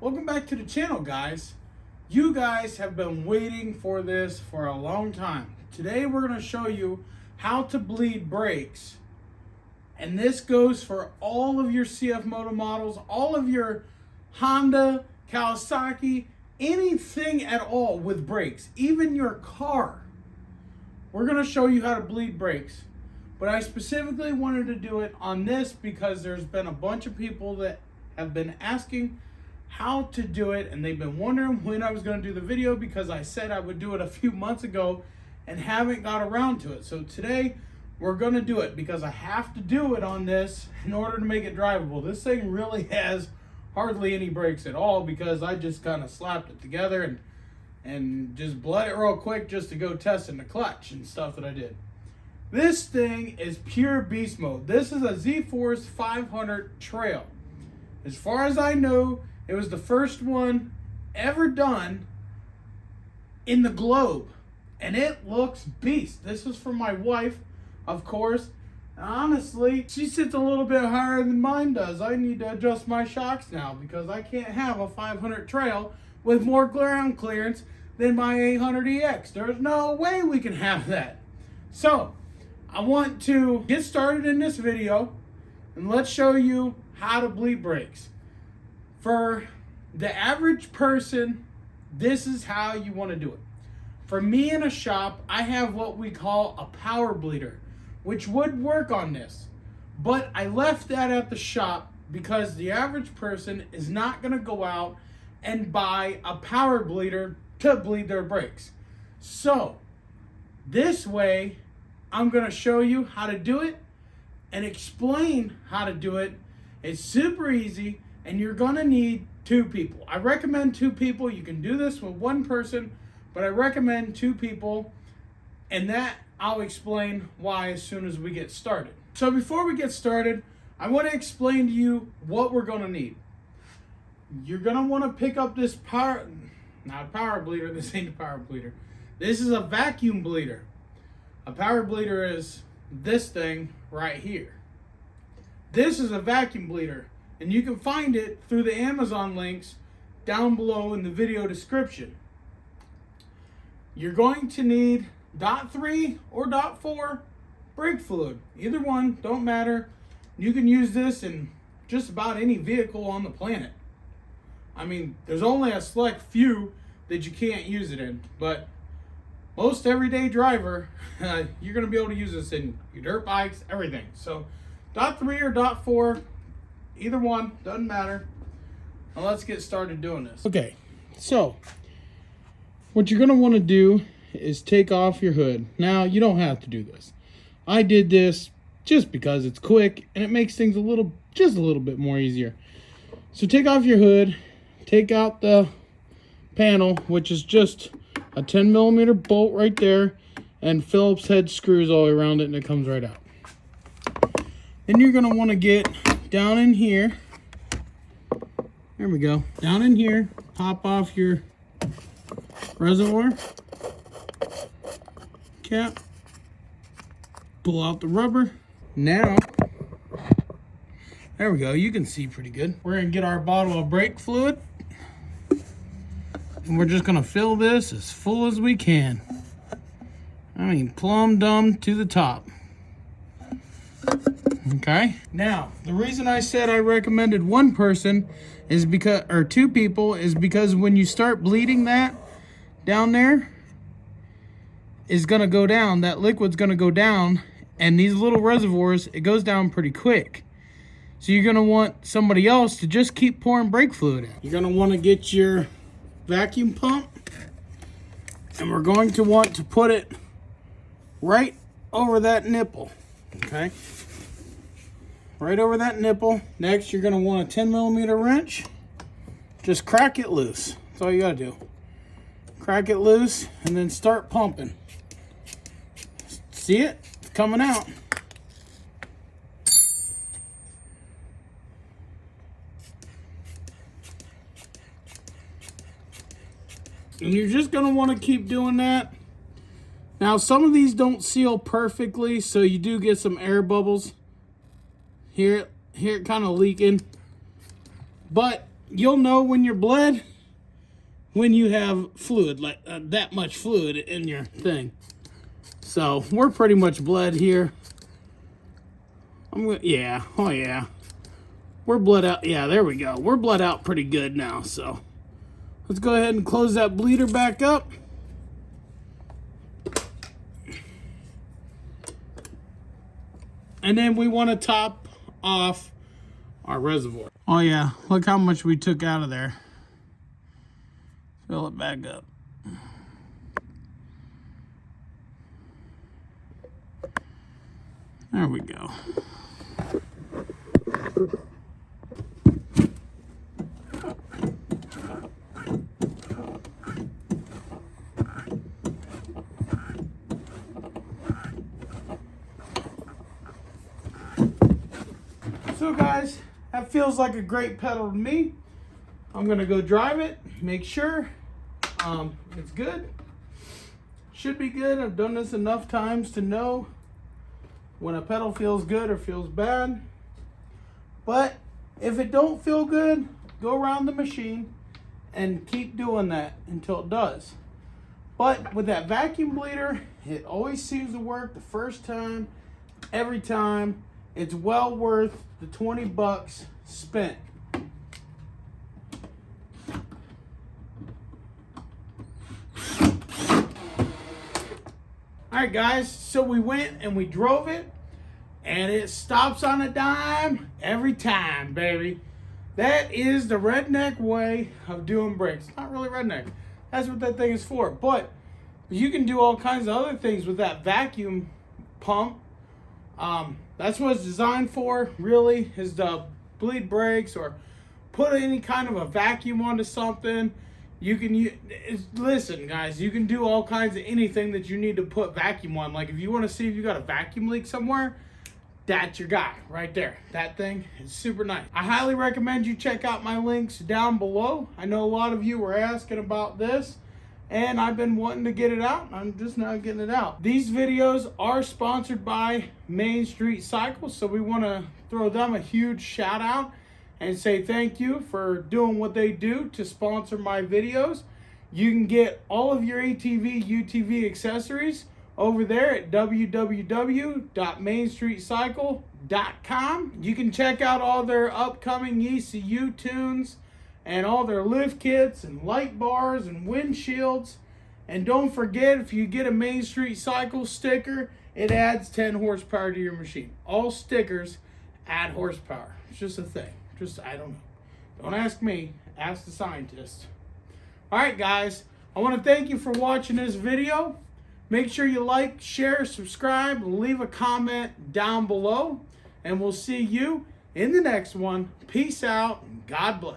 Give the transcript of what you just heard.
Welcome back to the channel, guys. You guys have been waiting for this for a long time. Today we're going to show you how to bleed brakes. And this goes for all of your CFMOTO models, all of your Honda, Kawasaki, anything at all with brakes, even your car. We're going to show you how to bleed brakes. But I specifically wanted to do it on this because there's been a bunch of people that have been asking how to do it, and they've been wondering when I was going to do the video because I said I would do it a few months ago and haven't got around to it. So today we're going to do it because I have to do it on this in order to make it drivable. This thing really has hardly any brakes at all because I just kind of slapped it together and just bled it real quick just to go test in the clutch and stuff that I did. This thing is pure beast mode. This is a Z-Force 500 Trail. As far as I know, it was the first one ever done in the globe. And it looks beast. This is from my wife, of course. Honestly, she sits a little bit higher than mine does. I need to adjust my shocks now because I can't have a 500 Trail with more ground clearance than my 800EX. There's no way we can have that. So, I want to get started in this video and let's show you how to bleed brakes. For the average person, this is how you want to do it. For me in a shop, I have what we call a power bleeder, which would work on this. But I left that at the shop because the average person is not going to go out and buy a power bleeder to bleed their brakes. So, this way, I'm going to show you how to do it and explain how to do it. It's super easy. And you're going to need 2 people. I recommend 2 people. You can do this with 1 person, but I recommend 2 people. And that I'll explain why as soon as we get started. So before we get started, I want to explain to you what we're going to need. You're going to want to pick up this not a power bleeder. This ain't a power bleeder. This is a vacuum bleeder. A power bleeder is this thing right here. This is a vacuum bleeder. And you can find it through the Amazon links down below in the video description. You're going to need .3 or .4 brake fluid. Either one, don't matter. You can use this in just about any vehicle on the planet. I mean, there's only a select few that you can't use it in. But most everyday driver, you're going to be able to use this in your dirt bikes, everything. So .3 or .4. Either one, doesn't matter. Now let's get started doing this. Okay, so what you're going to want to do is take off your hood. Now, you don't have to do this. I did this just because it's quick and it makes things just a little bit more easier. So take off your hood, take out the panel, which is just a 10mm bolt right there, and Phillips head screws all around it, and it comes right out. Then you're going to want to get down in here. There we go. Down in here, pop off your reservoir cap, pull out the rubber. Now, there we go. You can see pretty good. We're going to get our bottle of brake fluid, and we're just going to fill this as full as we can. I mean, plumb dumb to the top. Okay. Now, the reason I said I recommended 1 person is because, or 2 people, is because when you start bleeding that down there is going to go down. That liquid's going to go down, and these little reservoirs, it goes down pretty quick. So you're going to want somebody else to just keep pouring brake fluid in. You're going to want to get your vacuum pump, and we're going to want to put it right over that nipple. Okay. Right over that nipple. Next, you're going to want a 10mm wrench. Just crack it loose. That's all you got to do. Crack it loose and then start pumping. See it? It's coming out. And you're just going to want to keep doing that. Now, some of these don't seal perfectly, so you do get some air bubbles. Here it kind of leaking. But you'll know when you're bled when you have fluid, like that much fluid in your thing. So we're pretty much bled here. Yeah, oh yeah. We're bled out. Yeah, there we go. We're bled out pretty good now. So let's go ahead and close that bleeder back up. And then we want to top off our reservoir. Oh yeah, look how much we took out of there. Fill it back up. There we go. So guys, that feels like a great pedal to me. I'm gonna go drive it, make sure it's good. Should be good. I've done this enough times to know when a pedal feels good or feels bad. But if it don't feel good, go around the machine and keep doing that until it does. But with that vacuum bleeder, it always seems to work the first time, every time. It's well worth the 20 bucks spent. All right, guys, so we went and we drove it, and it stops on a dime every time, baby. That is the RedNeck way of doing brakes. Not really RedNeck. That's what that thing is for. But you can do all kinds of other things with that vacuum pump. That's what it's designed for, really, is to bleed brakes or put any kind of a vacuum onto something. You can listen, guys, you can do all kinds of anything that you need to put vacuum on. Like if you want to see if you got a vacuum leak somewhere, that's your guy right there. That thing is super nice. I highly recommend you check out my links down below. I know a lot of you were asking about this, and I've been wanting to get it out. I'm just not getting it out. These videos are sponsored by Main Street Cycles, so we want to throw them a huge shout out and say thank you for doing what they do to sponsor my videos. You can get all of your ATV, UTV accessories over there at www.mainstreetcycle.com. You can check out all their upcoming ECU tunes and all their lift kits and light bars and windshields. And don't forget, if you get a Main Street Cycle sticker, it adds 10 horsepower to your machine. All stickers add horsepower. It's just a thing. I don't know. Don't ask me, ask the scientist. All right, guys, I want to thank you for watching this video. Make sure you like, share, subscribe, leave a comment down below, and we'll see you in the next one. Peace out, and God bless.